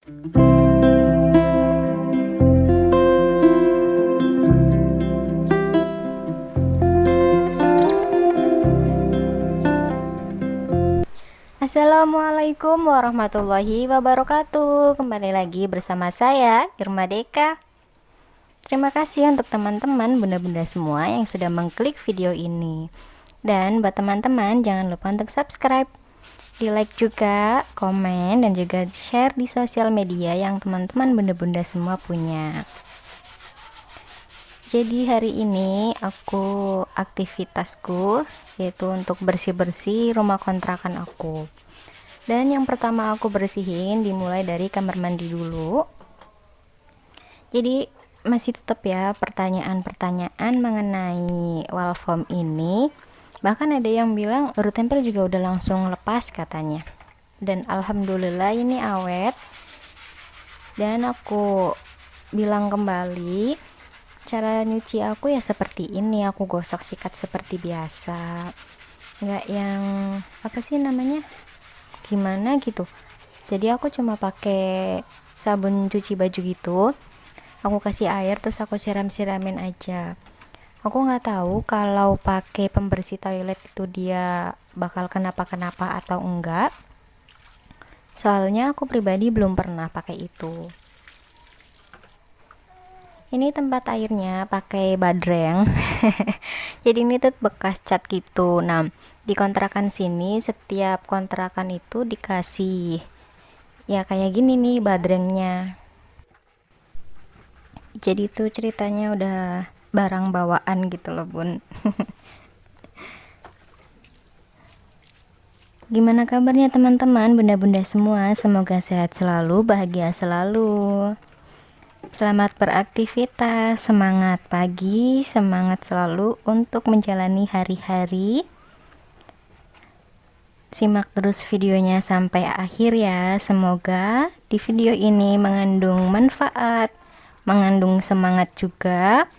Assalamualaikum warahmatullahi wabarakatuh. Kembali lagi bersama saya Irma Deka. Terima kasih untuk teman-teman bunda-bunda semua yang sudah mengklik video ini. Dan buat teman-teman jangan lupa untuk subscribe, di like juga, komen, dan juga share di sosial media yang teman-teman bunda-bunda semua punya. Jadi hari ini aktivitasku yaitu untuk bersih-bersih rumah kontrakan aku. Dan yang pertama aku bersihin dimulai dari kamar mandi dulu. Jadi masih tetap ya pertanyaan-pertanyaan mengenai wall foam ini. Bahkan ada yang bilang baru tempel juga udah langsung lepas katanya. Dan alhamdulillah ini awet. Dan aku bilang kembali, cara nyuci aku ya seperti ini, aku gosok sikat seperti biasa, nggak yang apa sih namanya gimana gitu. Jadi aku cuma pakai sabun cuci baju gitu, aku kasih air terus aku siram-siramin aja. Aku nggak tahu kalau pakai pembersih toilet itu dia bakal kenapa-kenapa atau enggak, soalnya aku pribadi belum pernah pakai itu. Ini tempat airnya pakai badreng. Jadi ini tuh bekas cat gitu. Nah, di kontrakan sini setiap kontrakan itu dikasih ya kayak gini nih badrengnya. Jadi tuh ceritanya udah barang bawaan gitu loh bun. Gimana kabarnya teman-teman, bunda-bunda semua? Semoga sehat selalu, bahagia selalu. Selamat beraktivitas, semangat pagi, semangat selalu untuk menjalani hari-hari. Simak terus videonya sampai akhir ya. Semoga di video ini mengandung manfaat, mengandung semangat juga,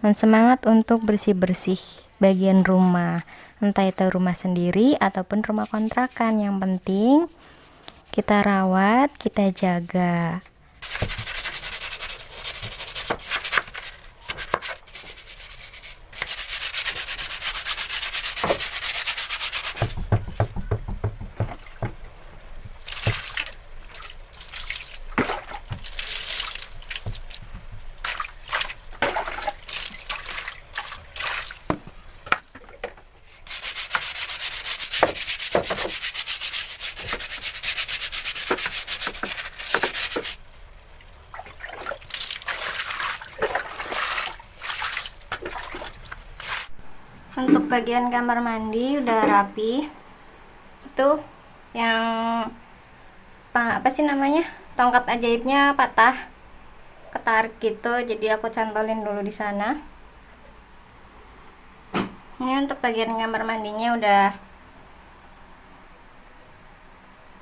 dan semangat untuk bersih-bersih bagian rumah, entah itu rumah sendiri ataupun rumah kontrakan. Yang penting kita rawat, kita jaga. Untuk bagian kamar mandi udah rapi. Itu yang apa sih namanya, tongkat ajaibnya patah, ketarik gitu, jadi aku cantolin dulu di sana. Ini untuk bagian kamar mandinya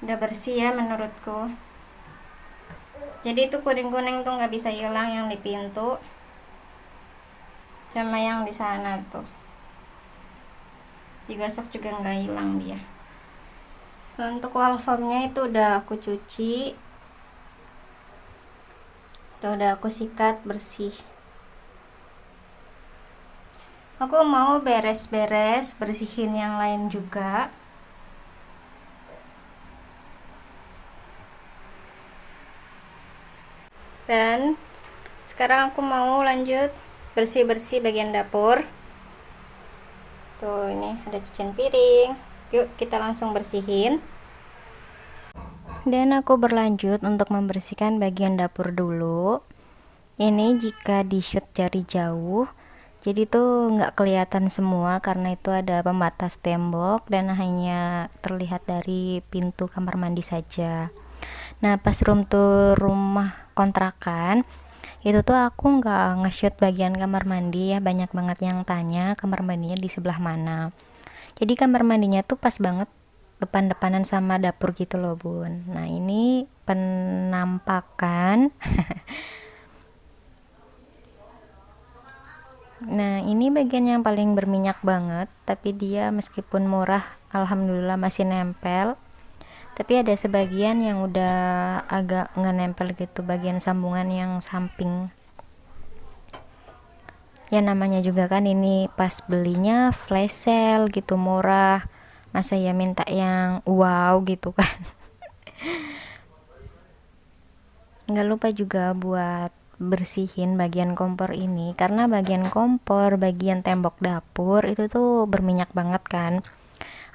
udah bersih ya menurutku. Jadi itu kuning-kuning tuh nggak bisa hilang, yang di pintu sama yang di sana tuh digosok juga nggak hilang dia. Untuk wall foamnya itu udah aku cuci, itu udah aku sikat bersih. Aku mau beres-beres bersihin yang lain juga. Dan sekarang aku mau lanjut bersih-bersih bagian dapur. Tuh ini ada cucian piring, yuk kita langsung bersihin. Dan aku berlanjut untuk membersihkan bagian dapur dulu. Ini jika di shoot dari jauh, jadi tuh nggak kelihatan semua karena itu ada pembatas tembok dan hanya terlihat dari pintu kamar mandi saja. Nah pas rumah kontrakan itu tuh aku nggak nge-shoot bagian kamar mandi ya, banyak banget yang tanya kamar mandinya di sebelah mana. Jadi kamar mandinya tuh pas banget depan-depanan sama dapur gitu loh bun. Nah ini penampakan. Nah ini bagian yang paling berminyak banget, tapi dia meskipun murah alhamdulillah masih nempel. Tapi ada sebagian yang udah agak nggak nempel gitu, bagian sambungan yang samping. Ya namanya juga kan ini pas belinya flash sale gitu, murah, masa ya minta yang wow gitu kan. Nggak lupa juga buat bersihin bagian kompor ini, karena bagian kompor, bagian tembok dapur itu tuh berminyak banget kan,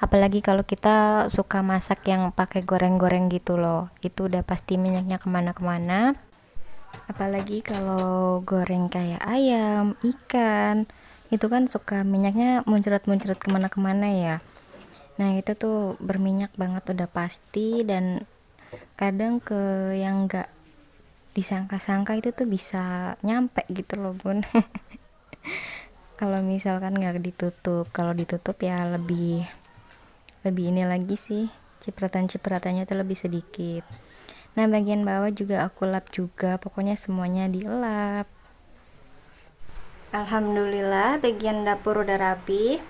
apalagi kalau kita suka masak yang pakai goreng-goreng gitu loh, itu udah pasti minyaknya kemana-kemana. Apalagi kalau goreng kayak ayam, ikan, itu kan suka minyaknya muncrat-muncrat kemana-kemana ya. Nah itu tuh berminyak banget udah pasti, dan kadang ke yang nggak disangka-sangka itu tuh bisa nyampe gitu loh bun. Kalau misalkan nggak ditutup, kalau ditutup ya lebih lebih ini lagi sih, cipratan-cipratannya tuh lebih sedikit. Nah bagian bawah juga aku lap juga, pokoknya semuanya dilap. Alhamdulillah bagian dapur udah rapi.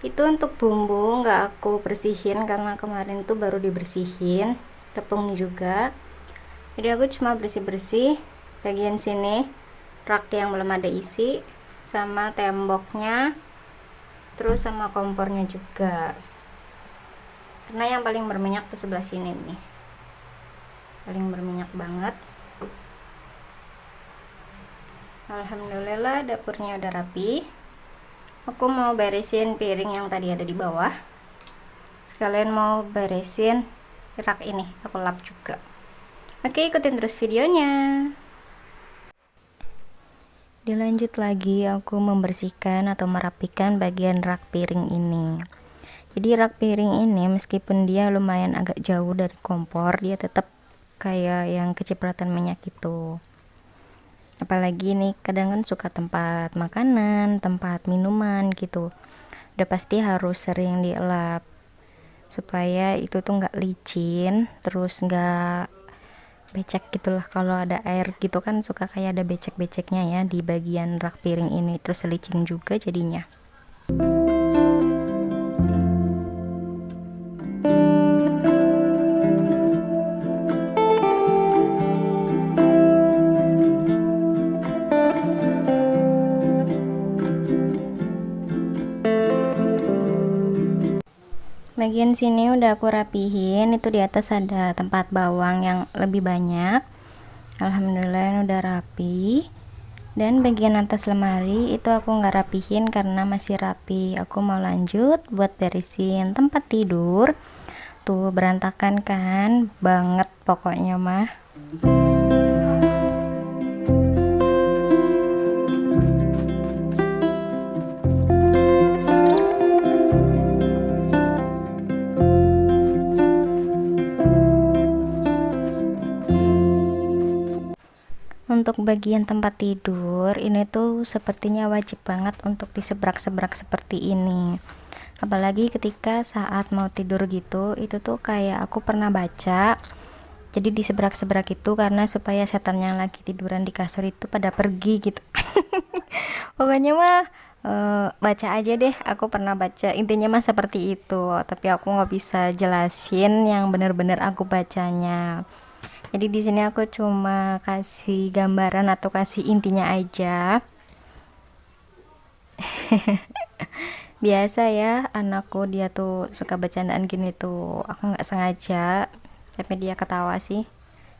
Itu untuk bumbu nggak aku bersihin karena kemarin tuh baru dibersihin, tepung juga. Jadi aku cuma bersih-bersih bagian sini, rak yang belum ada isi, sama temboknya, terus sama kompornya juga. Karena yang paling berminyak tuh sebelah sini nih, paling berminyak banget. Alhamdulillah dapurnya udah rapi. Aku mau beresin piring yang tadi ada di bawah, sekalian mau beresin rak ini, aku lap juga. Oke, ikutin terus videonya. Dilanjut lagi aku membersihkan atau merapikan bagian rak piring ini. Jadi rak piring ini meskipun dia lumayan agak jauh dari kompor, dia tetap kayak yang kecipratan minyak gitu. Apalagi nih kadang kan suka tempat makanan, tempat minuman gitu, udah pasti harus sering dielap supaya itu tuh nggak licin, terus nggak becek gitulah. Kalau ada air gitu kan suka kayak ada becek-beceknya ya di bagian rak piring ini, terus licin juga jadinya. Bagian sini udah aku rapihin, itu di atas ada tempat bawang yang lebih banyak. Alhamdulillah udah rapi. Dan bagian atas lemari itu aku nggak rapihin karena masih rapi. Aku mau lanjut buat beresin tempat tidur. Tuh berantakan kan banget pokoknya mah. Untuk bagian tempat tidur ini tuh sepertinya wajib banget untuk disebrak-sebrak seperti ini, apalagi ketika saat mau tidur gitu. Itu tuh kayak aku pernah baca, jadi disebrak-sebrak itu karena supaya setan yang lagi tiduran di kasur itu pada pergi gitu. Pokoknya mah baca aja deh, aku pernah baca, intinya mah seperti itu, tapi aku nggak bisa jelasin yang bener-bener aku bacanya. Jadi di sini aku cuma kasih gambaran atau kasih intinya aja. Biasa ya anakku, dia tuh suka bercandaan gini tuh, aku nggak sengaja, tapi dia ketawa sih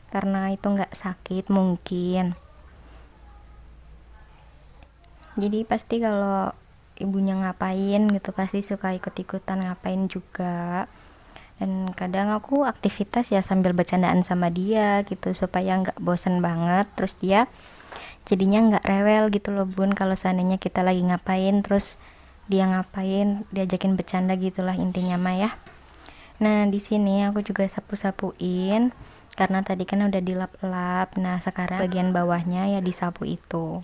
karena itu nggak sakit mungkin. Jadi pasti kalau ibunya ngapain gitu pasti suka ikut-ikutan ngapain juga. Dan kadang aku aktivitas ya sambil bercandaan sama dia gitu supaya nggak bosen banget, terus dia jadinya nggak rewel gitu loh bun, kalau seandainya kita lagi ngapain terus dia ngapain, diajakin bercanda gitulah intinya mah ya. Nah di sini aku juga sapu-sapuin karena tadi kan udah dilap-lap. Nah sekarang bagian bawahnya ya disapu itu.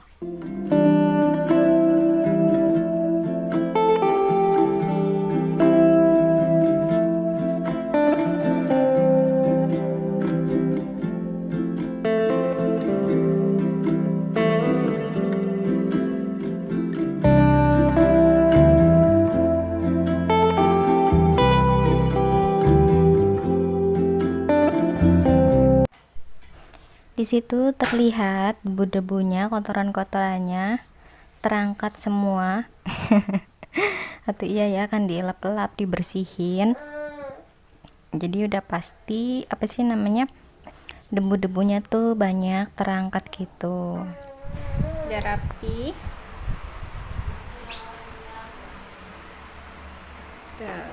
Di situ terlihat debu-debunya, kotoran-kotorannya terangkat semua. Atau iya ya, kan dielap-elap, dibersihin. Jadi udah pasti apa sih namanya, debu-debunya tuh banyak terangkat gitu. Udah rapi. Tuh.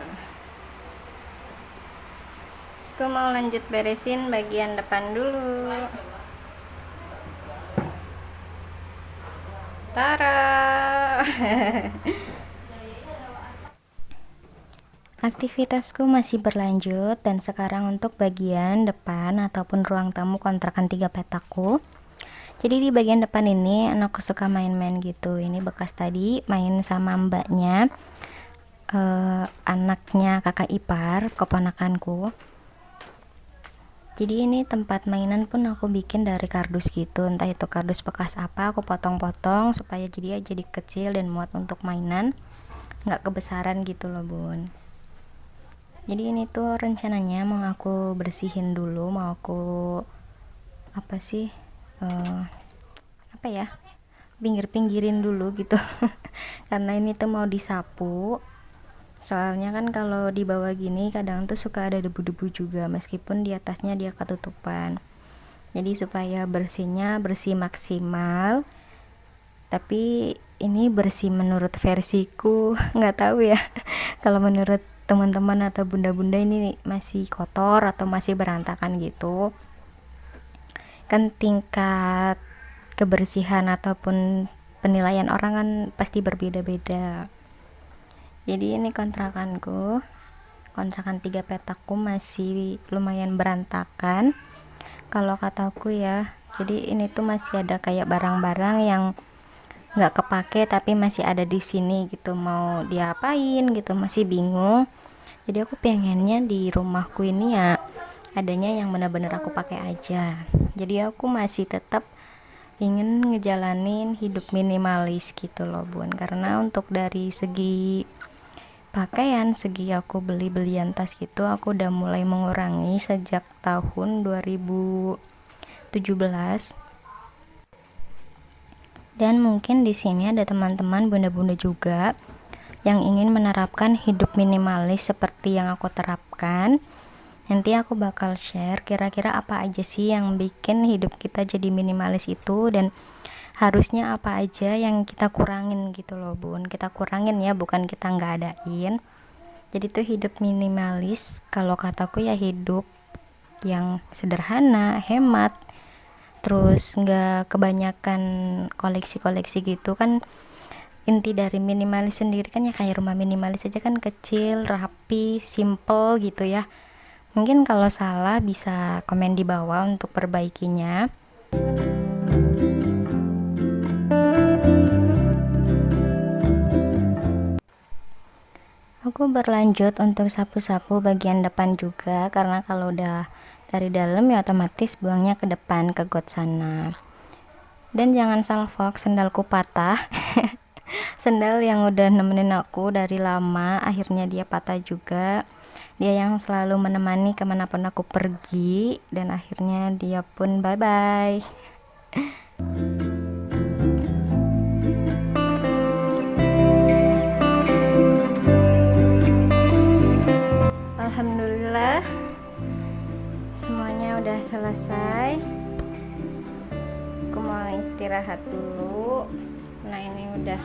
Aku mau lanjut beresin bagian depan dulu. Tara. Aktivitasku masih berlanjut dan sekarang untuk bagian depan ataupun ruang tamu kontrakan 3 petaku. Jadi di bagian depan ini anakku suka main-main gitu. Ini bekas tadi main sama mbaknya, anaknya kakak ipar, keponakanku. Jadi ini tempat mainan pun aku bikin dari kardus gitu, entah itu kardus bekas apa, aku potong-potong supaya jadi kecil dan muat untuk mainan, nggak kebesaran gitu loh bun. Jadi ini tuh rencananya mau aku bersihin dulu, mau aku apa sih, apa ya, pinggir-pinggirin dulu gitu. Karena ini tuh mau disapu, soalnya kan kalau di bawah gini kadang tuh suka ada debu-debu juga meskipun di atasnya dia ketutupan. Jadi supaya bersihnya bersih maksimal, tapi ini bersih menurut versiku. Nggak tahu ya kalau menurut teman-teman atau bunda-bunda ini masih kotor atau masih berantakan gitu. Kan tingkat kebersihan ataupun penilaian orang kan pasti berbeda-beda. Jadi ini kontrakanku, kontrakan 3 petakku masih lumayan berantakan kalau kataku ya. Jadi ini tuh masih ada kayak barang-barang yang nggak kepake tapi masih ada di sini gitu, mau diapain gitu, masih bingung. Jadi aku pengennya di rumahku ini ya adanya yang benar-benar aku pakai aja. Jadi aku masih tetap ingin ngejalanin hidup minimalis gitu loh bun, karena untuk dari segi pakaian, segi aku beli-belian tas gitu aku udah mulai mengurangi sejak tahun 2017. Dan mungkin di sini ada teman-teman bunda-bunda juga yang ingin menerapkan hidup minimalis seperti yang aku terapkan. Nanti aku bakal share kira-kira apa aja sih yang bikin hidup kita jadi minimalis itu, dan harusnya apa aja yang kita kurangin gitu loh bun. Kita kurangin ya, bukan kita nggak adain. Jadi tuh hidup minimalis kalau kataku ya hidup yang sederhana, hemat, terus nggak kebanyakan koleksi-koleksi gitu kan. Inti dari minimalis sendiri kan ya kayak rumah minimalis aja kan, kecil, rapi, simple gitu ya. Mungkin kalau salah bisa komen di bawah untuk perbaikinya. Aku berlanjut untuk sapu-sapu bagian depan juga, karena kalau udah dari dalam ya otomatis buangnya ke depan ke got sana. Dan jangan salfok, sendalku patah. Sendal yang udah nemenin aku dari lama akhirnya dia patah juga. Dia yang selalu menemani kemanapun aku pergi, dan akhirnya dia pun bye bye. Alhamdulillah semuanya udah selesai. Aku mau istirahat dulu. Nah ini udah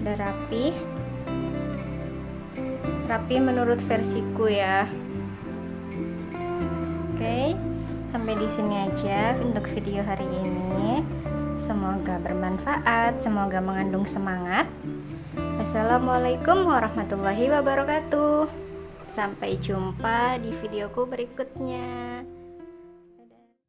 rapi menurut versiku ya. Oke, sampai di sini aja untuk video hari ini. Semoga bermanfaat, semoga mengandung semangat. Wassalamualaikum warahmatullahi wabarakatuh. Sampai jumpa di videoku berikutnya.